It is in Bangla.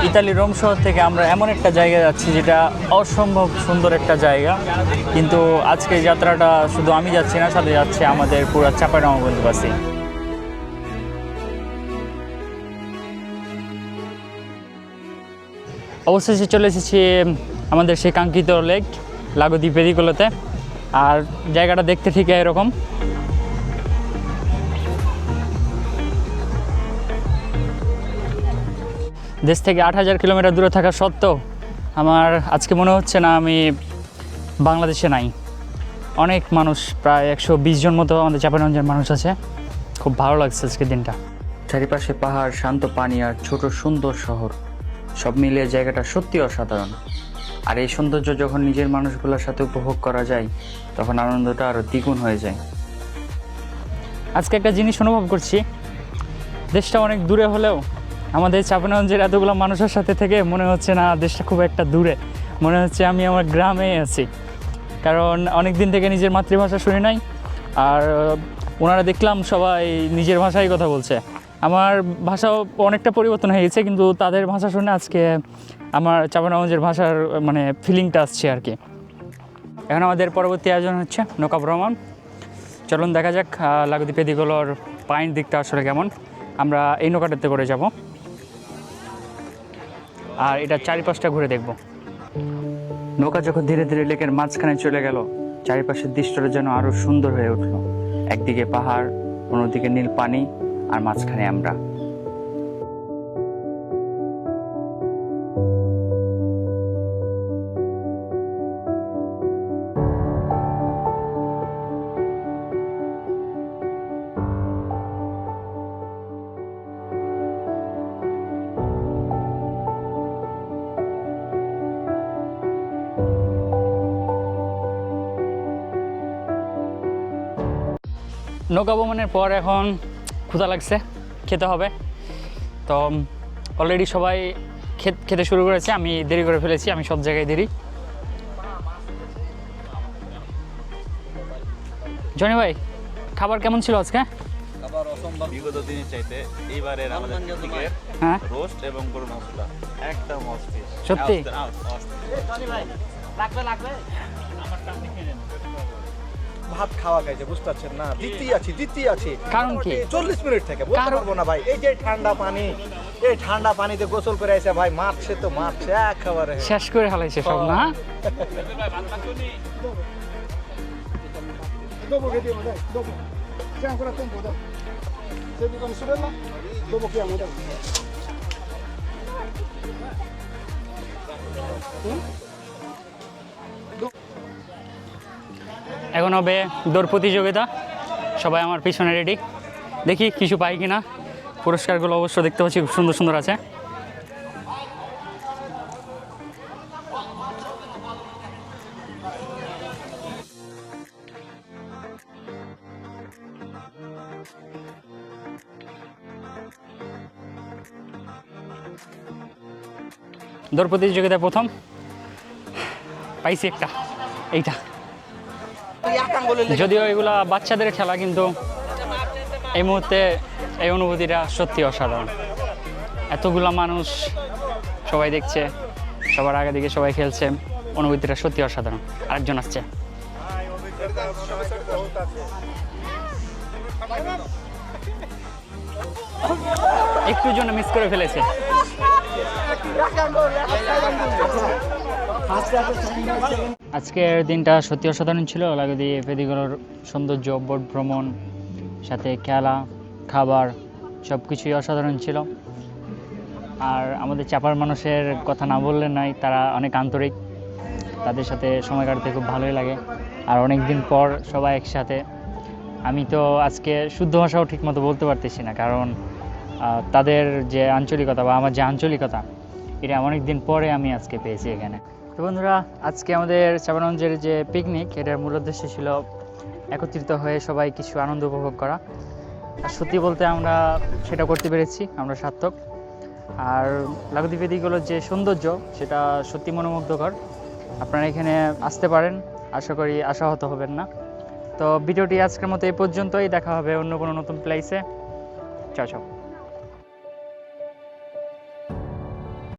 ইতালির রোম শহর থেকে আমরা এমন একটা জায়গায় যাচ্ছি যেটা অসম্ভব সুন্দর একটা জায়গা, কিন্তু আজকে যাত্রাটা শুধু আমি যাচ্ছি না, সাথে যাচ্ছে আমাদের পুরো চাঁপাইনবাবগঞ্জবাসী। অবশেষে চলে এসেছি আমাদের সেই কাঙ্ক্ষিত লেক লাগো দি পেদিকোলোতে। আর জায়গাটা দেখতে ঠিক এরকম। দেশ থেকে ৮,০০০ কিলোমিটার দূরে থাকা সত্ত্বেও আমার আজকে মনে হচ্ছে না আমি বাংলাদেশে নাই। অনেক মানুষ, প্রায় ১২০ জন মতো আমাদের চাঁপাইনবাবগঞ্জের মানুষ আছে। খুব ভালো লাগছে আজকের দিনটা। চারিপাশে পাহাড়, শান্ত পানি আর ছোট সুন্দর শহর, সব মিলিয়ে জায়গাটা সত্যি অসাধারণ। আর এই সৌন্দর্য যখন নিজের মানুষগুলোর সাথে উপভোগ করা যায় তখন আনন্দটা আরও দ্বিগুণ হয়ে যায়। আজকে একটা জিনিস অনুভব করছি, দেশটা অনেক দূরে হলেও আমাদের চাঁপাইনবাবগঞ্জের এতগুলো মানুষের সাথে থেকে মনে হচ্ছে না দেশটা খুব একটা দূরে, মনে হচ্ছে আমি আমার গ্রামে আছি। কারণ অনেক দিন থেকে নিজের মাতৃভাষা শুনি নাই, আর ওনারা দেখলাম সবাই নিজের ভাষায় কথা বলছে। আমার ভাষাও অনেকটা পরিবর্তন হয়ে গেছে, কিন্তু তাদের ভাষা শুনে আজকে আমার চাঁপাইনবাবগঞ্জের ভাষার মানে ফিলিংটা আসছে আর কি। এখন আমাদের পরবর্তী আয়োজন হচ্ছে নৌকা ভ্রমণ। চলুন দেখা যাক লাগো দি পেদিকোলোর পায়ের দিকটা আসলে কেমন। আমরা এই নৌকাটাতে করে যাব আর এটা চারিপাশটা ঘুরে দেখব। নৌকা যখন ধীরে ধীরে লেকের মাঝখানে চলে গেল, চারিপাশের দৃশ্যটা যেন আরও সুন্দর হয়ে উঠল। একদিকে পাহাড়, অন্যদিকে নীল পানি, আর মাঝখানে আমরা। নৌকা ভ্রমণের পর এখন ক্ষুধা লাগছে, খেতে হবে। তো অলরেডি সবাই খেতে শুরু করেছে, আমি দেরি করে ফেলেছি, আমি সব জায়গায় দেরি। জনি ভাই, খাবার কেমন ছিল আজকে? খাবার অসম্ভব, বিগত দিনের চাইতে এইবারের আমাদের চিকেন, হ্যাঁ, রোস্ট এবং গরুর মশলা একদম অস্থির। সত্যি? ভাত খাওয়া খাইছে, বুঝতে পারছেন না? দিতেই আছি। কারণ কি? 40 মিনিট থেকে বলতে পারবো না ভাই। এই যে ঠান্ডা পানি, এই ঠান্ডা পানিতে গোসল করে এসে ভাই মারছে একেবারে শেষ করে হালাইছে সব না? এখন হবে দৌড় প্রতিযোগিতা, সবাই আমার পিছনে রেডি। দেখি কিছু পাই কিনা। পুরস্কারগুলো অবশ্য দেখতে পাচ্ছি খুব সুন্দর সুন্দর আছে। দৌড় প্রতিযোগিতায় প্রথম পাইছি একটা, এইটা। যদিও এগুলা বাচ্চাদের খেলা, কিন্তু এই মুহূর্তে এই অনুভূতিটা সত্যি অসাধারণ। এতগুলা মানুষ সবাই দেখছে, সবার আগে দিকে সবাই খেলছে, অনুভূতিটা সত্যি অসাধারণ। আরেকজন আসছে। একটু জন্য মিস করে ফেলেছে। আজকের দিনটা সত্যি অসাধারণ ছিল। লাগো দি পেদিকোলোর সৌন্দর্য, বোট ভ্রমণ, সাথে খেলা, খাবার, সব কিছুই অসাধারণ ছিল। আর আমাদের চাপার মানুষের কথা না বললে নাই, তারা অনেক আন্তরিক, তাদের সাথে সময় কাটাতে খুব ভালোই লাগে। আর অনেক দিন পর সবাই একসাথে। আমি তো আজকে শুদ্ধ ভাষাও ঠিকমতো বলতে পারতেছি না, কারণ তাদের যে আঞ্চলিকতা বা আমার যে আঞ্চলিকতা, এটা অনেক দিন পরে আমি আজকে পেয়েছি এখানে। তো বন্ধুরা, আজকে আমাদের চাঁপাইনবাবগঞ্জের যে পিকনিক, এটার মূল উদ্দেশ্য ছিল একত্রিত হয়ে সবাই কিছু আনন্দ উপভোগ করা। আর সত্যি বলতে আমরা সেটা করতে পেরেছি, আমরা সার্থক। আর লাগো দি পেদিকোলোর যে সৌন্দর্য, সেটা সত্যি মনোমুগ্ধকর। আপনারা এখানে আসতে পারেন, আশা করি আশাহত হবেন না। তো ভিডিওটি আজকের মতো এই পর্যন্তই, দেখা হবে অন্য কোনো নতুন প্লেসে। চাও চাও।